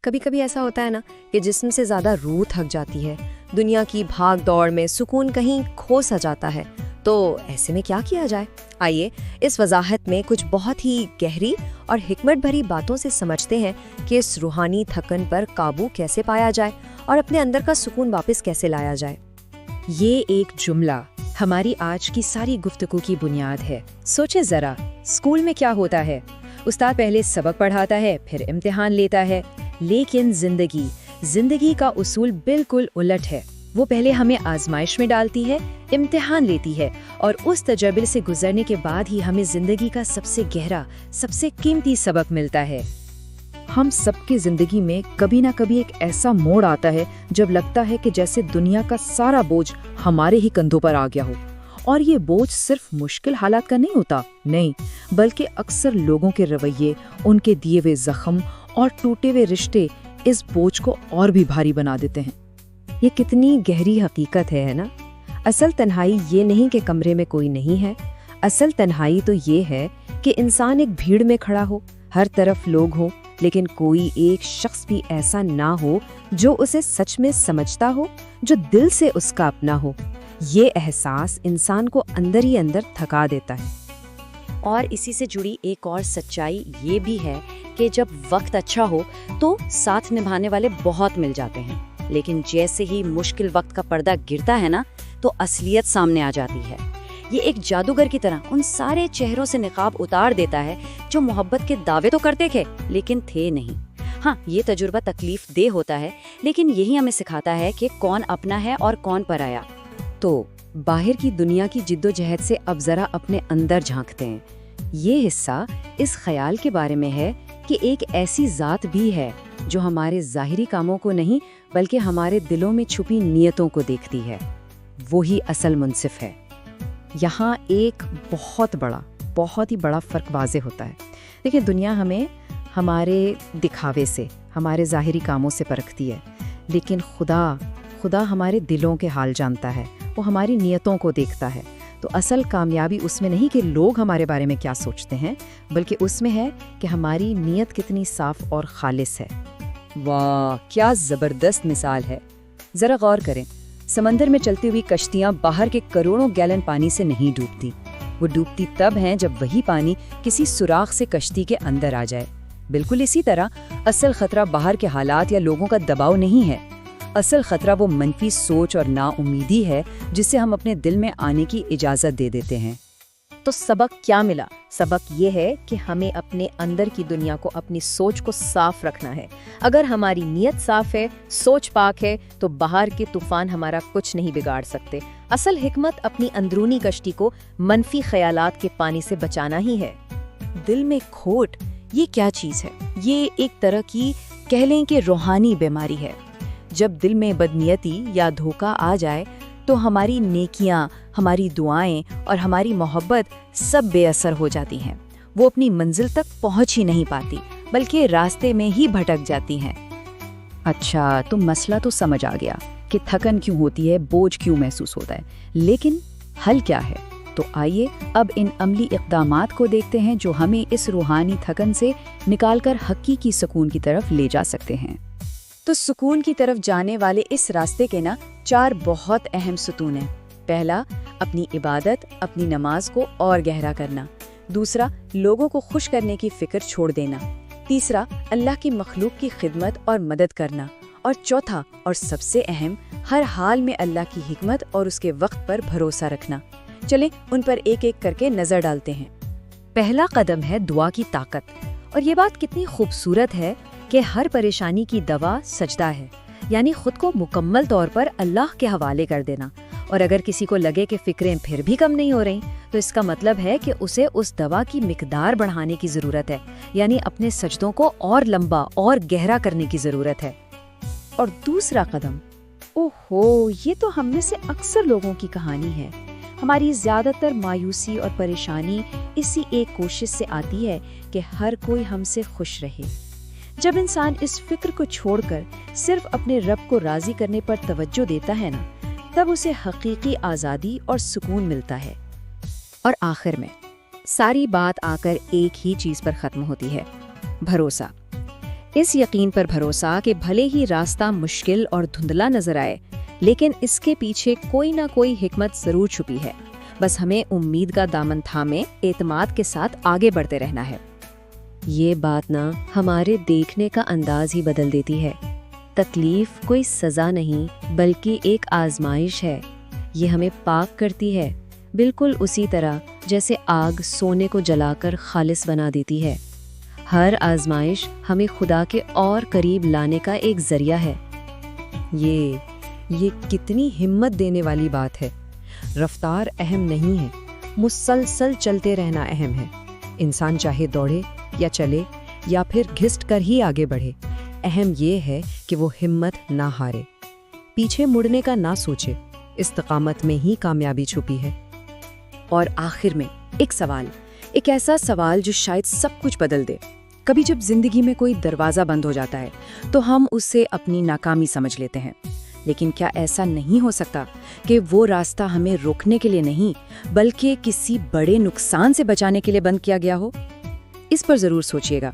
کبھی کبھی ایسا ہوتا ہے نا کہ جسم سے زیادہ روح تھک جاتی ہے، دنیا کی بھاگ دوڑ میں سکون کہیں کھو سا جاتا ہے، تو ایسے میں کیا کیا جائے؟ آئیے اس وضاحت میں کچھ بہت ہی گہری اور حکمت بھری باتوں سے سمجھتے ہیں کہ اس روحانی تھکن پر قابو کیسے پایا جائے اور اپنے اندر کا سکون واپس کیسے لایا جائے۔ یہ ایک جملہ ہماری آج کی ساری گفتگو کی بنیاد ہے۔ سوچیں ذرا، اسکول میں کیا ہوتا ہے؟ استاد پہلے سبق پڑھاتا ہے، پھر امتحان لیتا ہے، لیکن زندگی کا اصول بالکل الٹ ہے۔ وہ پہلے ہمیں آزمائش میں ڈالتی ہے، امتحان لیتی ہے، اور اس تجربے سے گزرنے کے بعد ہی ہمیں زندگی کا سب سے گہرا، سب سے قیمتی سبق ملتا ہے۔ ہم سب کی زندگی میں کبھی نہ کبھی ایک ایسا موڑ آتا ہے جب لگتا ہے کہ جیسے دنیا کا سارا بوجھ ہمارے ہی کندھوں پر آ گیا ہو، اور یہ بوجھ صرف مشکل حالات کا نہیں ہوتا، نہیں، بلکہ اکثر لوگوں کے رویے، ان کے دیے ہوئے زخم اور ٹوٹے ہوئے رشتے اس بوجھ کو اور بھی بھاری بنا دیتے ہیں۔ یہ کتنی گہری حقیقت ہے نا؟ اصل تنہائی یہ نہیں کہ کمرے میں کوئی نہیں ہے، اصل تنہائی تو یہ ہے کہ انسان ایک بھیڑ میں کھڑا ہو، ہر طرف لوگ ہوں، لیکن کوئی ایک شخص بھی ایسا نہ ہو جو اسے سچ میں سمجھتا ہو، جو دل سے اس کا اپنا ہو۔ یہ احساس انسان کو اندر ہی اندر تھکا دیتا ہے۔ اور اسی سے جڑی ایک اور سچائی یہ بھی ہے کہ جب وقت اچھا ہو تو ساتھ نبھانے والے بہت مل جاتے ہیں، لیکن جیسے ہی مشکل وقت کا پردہ گرتا ہے نا، تو اصلیت سامنے آ جاتی ہے۔ یہ ایک جادوگر کی طرح ان سارے چہروں سے نقاب اتار دیتا ہے جو محبت کے دعوے تو کرتے تھے لیکن تھے نہیں۔ ہاں، یہ تجربہ تکلیف دہ ہوتا ہے، لیکن یہی ہمیں سکھاتا ہے کہ کون اپنا ہے اور کون پرایا۔ تو باہر کی دنیا کی جد و جہد سے اب ذرا اپنے اندر جھانکتے ہیں۔ یہ حصہ اس خیال کے بارے میں ہے کہ ایک ایسی ذات بھی ہے جو ہمارے ظاہری کاموں کو نہیں بلکہ ہمارے دلوں میں چھپی نیتوں کو دیکھتی ہے۔ وہی اصل منصف ہے۔ یہاں ایک بہت ہی بڑا فرق واضح ہوتا ہے۔ دیکھیں، دنیا ہمیں ہمارے دکھاوے سے، ہمارے ظاہری کاموں سے پرکھتی ہے، لیکن خدا ہمارے دلوں کے حال جانتا ہے، وہ ہماری نیتوں کو دیکھتا ہے۔ تو اصل کامیابی اس میں نہیں کہ لوگ ہمارے بارے میں کیا سوچتے ہیں، بلکہ اس میں ہے کہ ہماری نیت کتنی صاف اور خالص ہے۔ واہ، کیا زبردست مثال ہے! ذرا غور کریں، سمندر میں چلتی ہوئی کشتیاں باہر کے کروڑوں گیلن پانی سے نہیں ڈوبتی، وہ ڈوبتی تب ہیں جب وہی پانی کسی سوراخ سے کشتی کے اندر آ جائے۔ بالکل اسی طرح اصل خطرہ باہر کے حالات یا لوگوں کا دباؤ نہیں ہے، اصل خطرہ وہ منفی سوچ اور نا امیدی ہے جسے ہم اپنے دل میں آنے کی اجازت دے دیتے ہیں۔ تو سبق کیا ملا؟ سبق یہ ہے کہ ہمیں اپنے اندر کی دنیا کو، اپنی سوچ کو صاف رکھنا ہے۔ اگر ہماری نیت صاف ہے، سوچ پاک ہے، تو باہر کے طوفان ہمارا کچھ نہیں بگاڑ سکتے۔ اصل حکمت اپنی اندرونی کشتی کو منفی خیالات کے پانی سے بچانا ہی ہے۔ دل میں کھوٹ، یہ کیا چیز ہے؟ یہ ایک طرح کی کہہ لیں کہ روحانی بیماری ہے۔ جب دل میں بدنیتی یا دھوکہ آ جائے تو ہماری نیکیاں، ہماری دعائیں اور ہماری محبت سب بے اثر ہو جاتی ہیں۔ وہ اپنی منزل تک پہنچ ہی نہیں پاتی، بلکہ راستے میں ہی بھٹک جاتی ہیں۔ اچھا، تو مسئلہ تو سمجھ آ گیا کہ تھکن کیوں ہوتی ہے، بوجھ کیوں محسوس ہوتا ہے، لیکن حل کیا ہے؟ تو آئیے اب ان عملی اقدامات کو دیکھتے ہیں جو ہمیں اس روحانی تھکن سے نکال کر حقیقی سکون کی طرف لے جا سکتے ہیں۔ تو سکون کی طرف جانے والے اس راستے کے 4 بہت اہم ستون ہیں۔ پہلا، اپنی عبادت، اپنی نماز کو اور گہرا کرنا۔ دوسرا، لوگوں کو خوش کرنے کی فکر چھوڑ دینا۔ تیسرا، اللہ کی مخلوق کی خدمت اور مدد کرنا۔ اور چوتھا اور سب سے اہم، ہر حال میں اللہ کی حکمت اور اس کے وقت پر بھروسہ رکھنا۔ چلیں ان پر ایک ایک کر کے نظر ڈالتے ہیں۔ پہلا قدم ہے دعا کی طاقت، اور یہ بات کتنی خوبصورت ہے کہ ہر پریشانی کی دوا سجدہ ہے، یعنی خود کو مکمل طور پر اللہ کے حوالے کر دینا۔ اور اگر کسی کو لگے کہ فکریں پھر بھی کم نہیں ہو رہی، تو اس کا مطلب ہے کہ اسے اس دوا کی مقدار بڑھانے کی ضرورت ہے، یعنی اپنے سجدوں کو اور لمبا اور گہرا کرنے کی ضرورت ہے۔ اور دوسرا قدم، اوہو، یہ تو ہم میں سے اکثر لوگوں کی کہانی ہے۔ ہماری زیادہ تر مایوسی اور پریشانی اسی ایک کوشش سے آتی ہے کہ ہر کوئی ہم سے خوش رہے۔ جب انسان اس فکر کو چھوڑ کر صرف اپنے رب کو راضی کرنے پر توجہ دیتا ہے نا، تب اسے حقیقی آزادی اور سکون ملتا ہے۔ اور آخر میں ساری بات آ کر ایک ہی چیز پر ختم ہوتی ہے، بھروسہ۔ اس یقین پر بھروسہ کہ بھلے ہی راستہ مشکل اور دھندلا نظر آئے لیکن اس کے پیچھے کوئی نہ کوئی حکمت ضرور چھپی ہے، بس ہمیں امید کا دامن تھامے اعتماد کے ساتھ آگے بڑھتے رہنا ہے۔ یہ بات نہ ہمارے دیکھنے کا انداز ہی بدل دیتی ہے۔ تکلیف کوئی سزا نہیں بلکہ ایک آزمائش ہے، یہ ہمیں پاک کرتی ہے، بالکل اسی طرح جیسے آگ سونے کو جلا کر خالص بنا دیتی ہے۔ ہر آزمائش ہمیں خدا کے اور قریب لانے کا ایک ذریعہ ہے۔ یہ کتنی ہمت دینے والی بات ہے۔ رفتار اہم نہیں ہے، مسلسل چلتے رہنا اہم ہے۔ انسان چاہے دوڑے یا چلے یا پھر گھسٹ کر ہی آگے بڑھے، اہم یہ ہے کہ وہ ہمت نہ ہارے، پیچھے مڑنے کا نہ سوچے۔ استقامت میں ہی کامیابی چھپی ہے۔ اور آخر میں ایک سوال، ایک ایسا سوال جو شاید سب کچھ بدل دے۔ کبھی جب زندگی میں کوئی دروازہ بند ہو جاتا ہے تو ہم اسے اپنی ناکامی سمجھ لیتے ہیں، لیکن کیا ایسا نہیں ہو سکتا کہ وہ راستہ ہمیں روکنے کے لیے نہیں بلکہ کسی بڑے نقصان سے بچانے کے لیے بند کیا گیا ہو؟ اس پر ضرور سوچیے گا۔